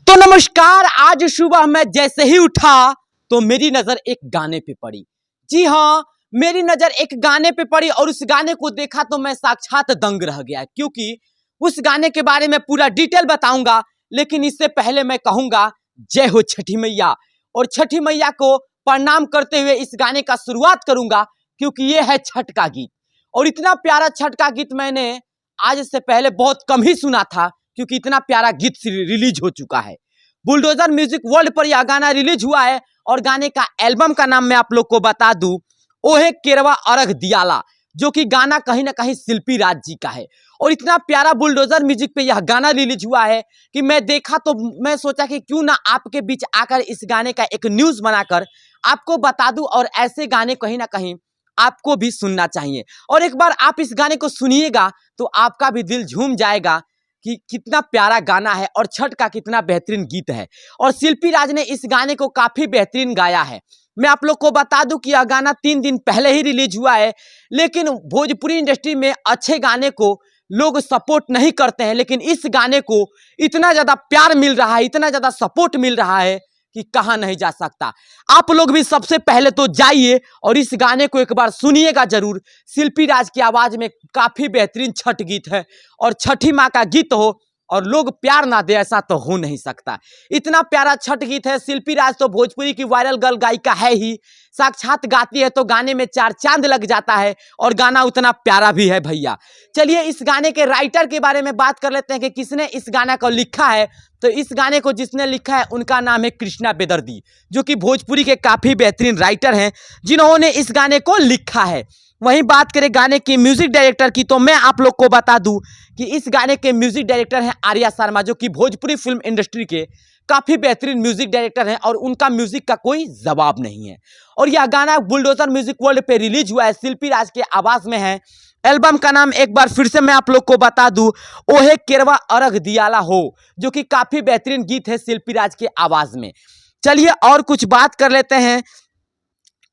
तो नमस्कार। आज सुबह मैं जैसे ही उठा तो मेरी नजर एक गाने पे पड़ी। जी हाँ, मेरी नजर एक गाने पे पड़ी और उस गाने को देखा तो मैं साक्षात दंग रह गया, क्योंकि उस गाने के बारे में पूरा डिटेल बताऊंगा। लेकिन इससे पहले मैं कहूंगा जय हो छठी मैया, और छठी मैया को प्रणाम करते हुए इस गाने का शुरुआत करूंगा, क्योंकि ये है छठ का गीत। और इतना प्यारा छठ का गीत मैंने आज से पहले बहुत कम ही सुना था, क्योंकि इतना प्यारा गीत रिलीज हो चुका है। बुलडोजर म्यूजिक वर्ल्ड पर यह गाना रिलीज हुआ है और गाने का एल्बम का नाम मैं आप लोग को बता दूं, ओहे केरवा अरग दियाला, जो कि गाना कहीं ना कहीं शिल्पी राज जी का है। और इतना प्यारा बुलडोजर म्यूजिक पे यह गाना रिलीज हुआ है कि मैं देखा तो मैं सोचा कि क्यों ना आपके बीच आकर इस गाने का एक न्यूज बनाकर आपको बता दूं, और ऐसे गाने कहीं ना कहीं आपको भी सुनना चाहिए। और एक बार आप इस गाने को सुनिएगा तो आपका भी दिल झूम जाएगा कि कितना प्यारा गाना है और छठ का कितना बेहतरीन गीत है। और शिल्पी राज ने इस गाने को काफी बेहतरीन गाया है। मैं आप लोग को बता दूं कि यह गाना 3 दिन पहले ही रिलीज हुआ है, लेकिन भोजपुरी इंडस्ट्री में अच्छे गाने को लोग सपोर्ट नहीं करते हैं, लेकिन इस गाने को इतना ज्यादा प्यार मिल रहा है, इतना ज्यादा सपोर्ट मिल रहा है कि कहा नहीं जा सकता। आप लोग भी सबसे पहले तो जाइए और इस गाने को एक बार सुनिएगा जरूर। शिल्पी राज की आवाज में काफी बेहतरीन छठ गीत है, और छठी माँ का गीत हो और लोग प्यार ना दे ऐसा तो हो नहीं सकता। इतना प्यारा छठ गीत है। शिल्पी राज तो भोजपुरी की वायरल गर्ल गायिका है ही, साक्षात गाती है तो गाने में 4 चांद लग जाता है, और गाना उतना प्यारा भी है भैया। चलिए इस गाने के राइटर के बारे में बात कर लेते हैं कि किसने इस गाना को लिखा है। तो इस गाने को जिसने लिखा है उनका नाम है कृष्णा बेदर्दी, जो कि भोजपुरी के काफी बेहतरीन राइटर हैं जिन्होंने इस गाने को लिखा है। वहीं बात करें गाने के म्यूजिक डायरेक्टर की, तो मैं आप लोग को बता दूं कि इस गाने के म्यूजिक डायरेक्टर हैं आर्या शर्मा, जो कि भोजपुरी फिल्म इंडस्ट्री के काफी बेहतरीन म्यूजिक डायरेक्टर हैं, और उनका म्यूजिक का कोई जवाब नहीं है। और यह गाना बुलडोजर म्यूजिक वर्ल्ड पे रिलीज हुआ है, शिल्पी राज के आवाज में है। एल्बम का नाम एक बार फिर से मैं आप लोग को बता दूं, ओहे केरवा अरग दियाला हो, जो कि काफी बेहतरीन गीत है शिल्पी राज के आवाज में। चलिए और कुछ बात कर लेते हैं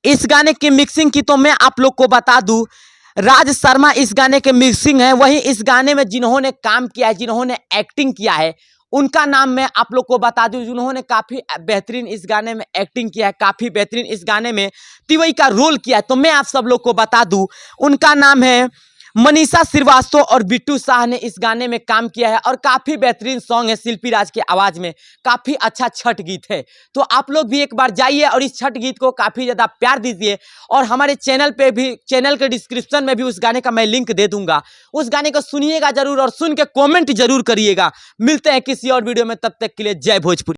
इस गाने की मिक्सिंग की, तो मैं आप लोग को बता दूं राज शर्मा इस गाने के मिक्सिंग है। वहीं इस गाने में जिन्होंने काम किया है, जिन्होंने एक्टिंग किया है, उनका नाम मैं आप लोग को बता दूं, जिन्होंने काफी बेहतरीन इस गाने में एक्टिंग किया है, काफी बेहतरीन इस गाने में तिवई का रोल किया है, तो मैं आप सब लोग को बता दूं उनका नाम है मनीषा श्रीवास्तव। और बिट्टू शाह ने इस गाने में काम किया है, और काफी बेहतरीन सॉन्ग है शिल्पी राज की आवाज में, काफी अच्छा छठ गीत है। तो आप लोग भी एक बार जाइए और इस छठ गीत को काफी ज्यादा प्यार दीजिए। और हमारे चैनल पे भी, चैनल के डिस्क्रिप्शन में भी उस गाने का मैं लिंक दे दूंगा, उस गाने को सुनिएगा जरूर और सुन के कॉमेंट जरूर करिएगा। मिलते हैं किसी और वीडियो में, तब तक के लिए जय भोजपुरी।